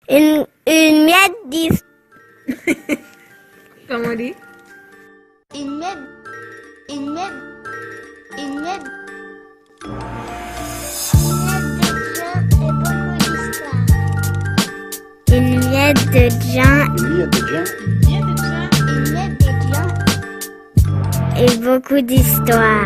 Une miette d'histoire. Comment on dit? Une miette. Une miette. Une miette. Une miette de gens et beaucoup d'histoires.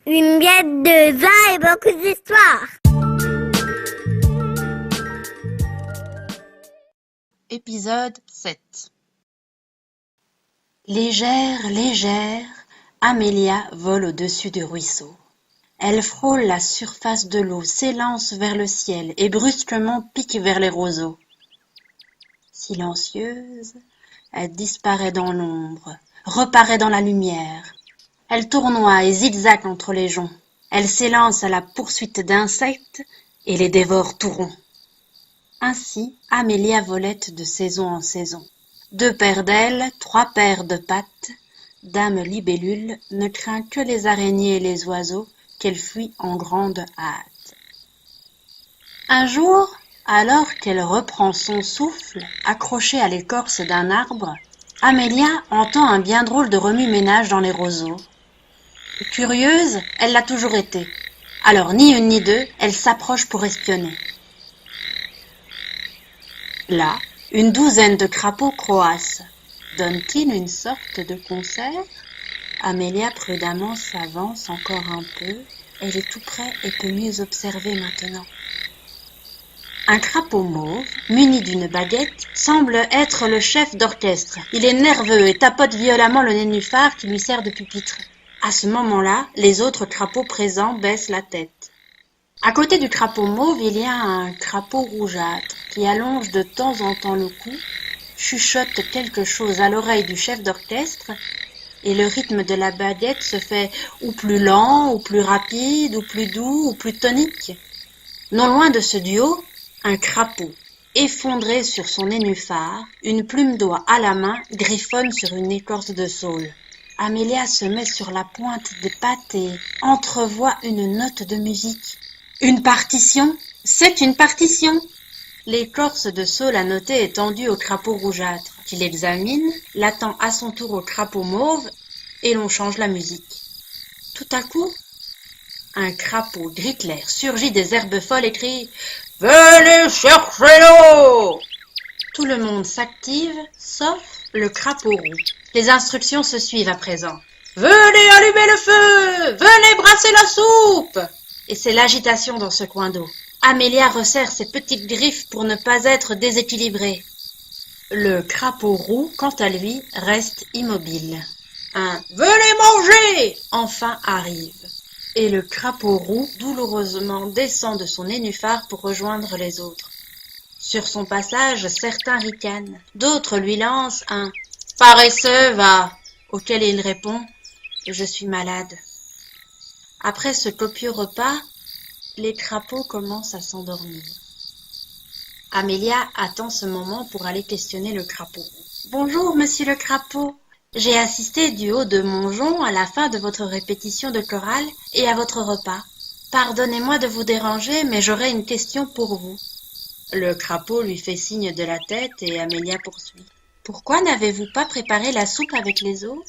Une miette de vin et beaucoup d'histoires. Épisode 7. Légère, légère, Amélia vole au-dessus du ruisseau. Elle frôle la surface de l'eau, s'élance vers le ciel et brusquement pique vers les roseaux. Silencieuse, elle disparaît dans l'ombre, reparaît dans la lumière. Elle tournoie et zigzague entre les joncs. Elle s'élance à la poursuite d'insectes et les dévore tout rond. Ainsi, Amélia volette de saison en saison. 2 paires d'ailes, 3 paires de pattes. Dame libellule ne craint que les araignées et les oiseaux qu'elle fuit en grande hâte. Un jour, alors qu'elle reprend son souffle, accrochée à l'écorce d'un arbre, Amélia entend un bien drôle de remue-ménage dans les roseaux. Curieuse, elle l'a toujours été. Alors, ni une ni deux, elle s'approche pour espionner. Là, une douzaine de crapauds croassent. Donnent-ils une sorte de concert? Amélia prudemment s'avance encore un peu. Elle est tout près et peut mieux observer maintenant. Un crapaud mauve, muni d'une baguette, semble être le chef d'orchestre. Il est nerveux et tapote violemment le nénuphar qui lui sert de pupitre. À ce moment-là, les autres crapauds présents baissent la tête. À côté du crapaud mauve, il y a un crapaud rougeâtre qui allonge de temps en temps le cou, chuchote quelque chose à l'oreille du chef d'orchestre et le rythme de la baguette se fait ou plus lent, ou plus rapide, ou plus doux, ou plus tonique. Non loin de ce duo, un crapaud, effondré sur son nénuphar, une plume d'oie à la main, griffonne sur une écorce de saule. Amélia se met sur la pointe des pattes et entrevoit une note de musique. Une partition? C'est une partition! L'écorce de saule à noter est tendue au crapaud rougeâtre, qui l'examine, l'attend à son tour au crapaud mauve, et l'on change la musique. Tout à coup, un crapaud gris clair surgit des herbes folles et crie « Venez chercher l'eau !» Tout le monde s'active, sauf le crapaud roux. Les instructions se suivent à présent. « Venez allumer le feu! Venez brasser la soupe !» Et c'est l'agitation dans ce coin d'eau. Amélia resserre ses petites griffes pour ne pas être déséquilibrée. Le crapaud roux, quant à lui, reste immobile. Un « Venez manger !» enfin arrive. Et le crapaud roux douloureusement descend de son nénuphar pour rejoindre les autres. Sur son passage, certains ricanent, d'autres lui lancent un « Paresseux, va !» auquel il répond « Je suis malade ». Après ce copieux repas, les crapauds commencent à s'endormir. Amélia attend ce moment pour aller questionner le crapaud. « Bonjour, monsieur le crapaud. J'ai assisté du haut de mon jonc à la fin de votre répétition de chorale et à votre repas. Pardonnez-moi de vous déranger, mais j'aurais une question pour vous. » Le crapaud lui fait signe de la tête et Amélia poursuit. « Pourquoi n'avez-vous pas préparé la soupe avec les autres ?»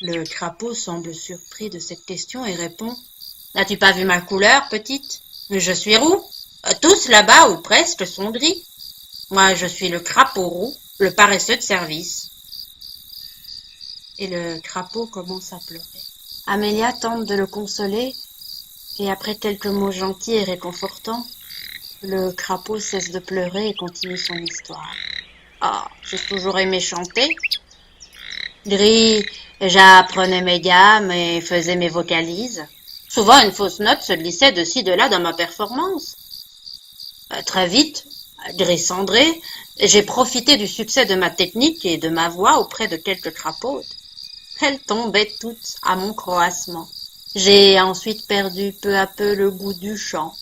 Le crapaud semble surpris de cette question et répond « N'as-tu pas vu ma couleur, petite? Je suis roux. Tous là-bas, ou presque, sont gris. Moi, je suis le crapaud roux, le paresseux de service. » Et le crapaud commence à pleurer. Amélia tente de le consoler, et après quelques mots gentils et réconfortants, le crapaud cesse de pleurer et continue son histoire. « Ah, j'ai toujours aimé chanter. Gris, j'apprenais mes gammes et faisais mes vocalises. Souvent, une fausse note se glissait de ci de là dans ma performance. Très vite, gris cendré, j'ai profité du succès de ma technique et de ma voix auprès de quelques crapaudes. Elles tombaient toutes à mon croassement. J'ai ensuite perdu peu à peu le goût du chant.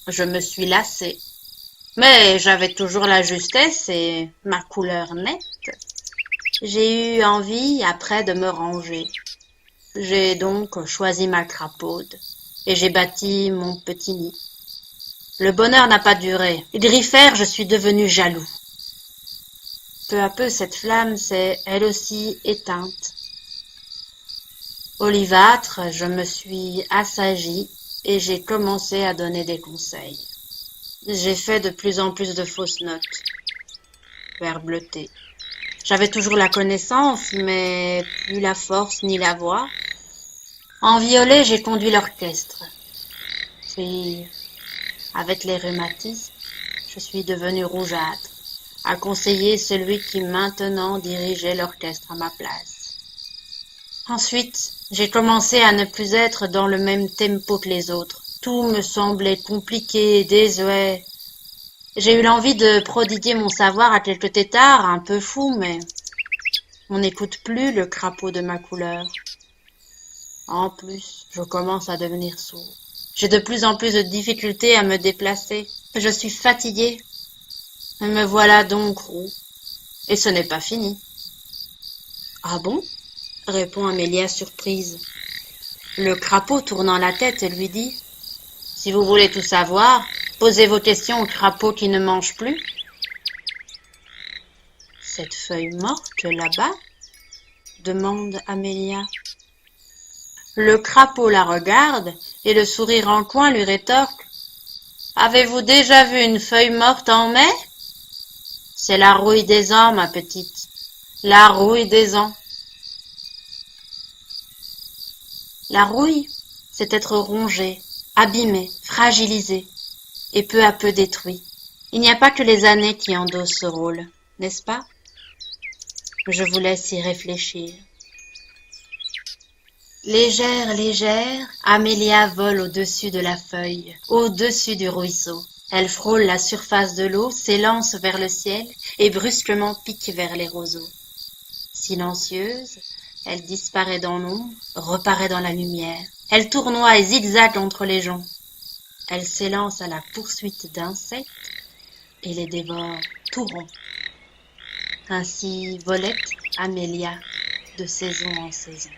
Je me suis lassée. Mais j'avais toujours la justesse et ma couleur nette. J'ai eu envie après de me ranger. J'ai donc choisi ma crapaude et j'ai bâti mon petit nid. Le bonheur n'a pas duré. Griffer, je suis devenu jaloux. Peu à peu, cette flamme s'est elle aussi éteinte. Olivâtre, je me suis assagie et j'ai commencé à donner des conseils. J'ai fait de plus en plus de fausses notes. Vert bleuté. J'avais toujours la connaissance, mais plus la force ni la voix. En violet, j'ai conduit l'orchestre. Puis, avec les rhumatismes, je suis devenue rougeâtre, à conseiller celui qui maintenant dirigeait l'orchestre à ma place. Ensuite, j'ai commencé à ne plus être dans le même tempo que les autres. Tout me semblait compliqué, désuet. J'ai eu l'envie de prodiguer mon savoir à quelques têtards, un peu fous, mais on n'écoute plus le crapaud de ma couleur. En plus, je commence à devenir sourd. J'ai de plus en plus de difficultés à me déplacer. Je suis fatiguée. Me voilà donc roux. Et ce n'est pas fini. Ah bon? Répond Amélia surprise. Le crapaud tournant la tête lui dit: Si vous voulez tout savoir, posez vos questions au crapaud qui ne mange plus. Cette feuille morte là-bas? Demande Amélia. Le crapaud la regarde et le sourire en coin lui rétorque: Avez-vous déjà vu une feuille morte en mai? C'est la rouille des ans, ma petite. La rouille des ans. La rouille, c'est être rongé, abîmé, fragilisé, et peu à peu détruit. Il n'y a pas que les années qui endossent ce rôle, n'est-ce pas? Je vous laisse y réfléchir. Légère, légère, Amélia vole au-dessus de la feuille, au-dessus du ruisseau. Elle frôle la surface de l'eau, s'élance vers le ciel et brusquement pique vers les roseaux. Silencieuse, elle disparaît dans l'ombre, reparaît dans la lumière. Elle tournoie et zigzague entre les joncs. Elle s'élance à la poursuite d'insectes et les dévore tout rond. Ainsi volette Amélia de saison en saison.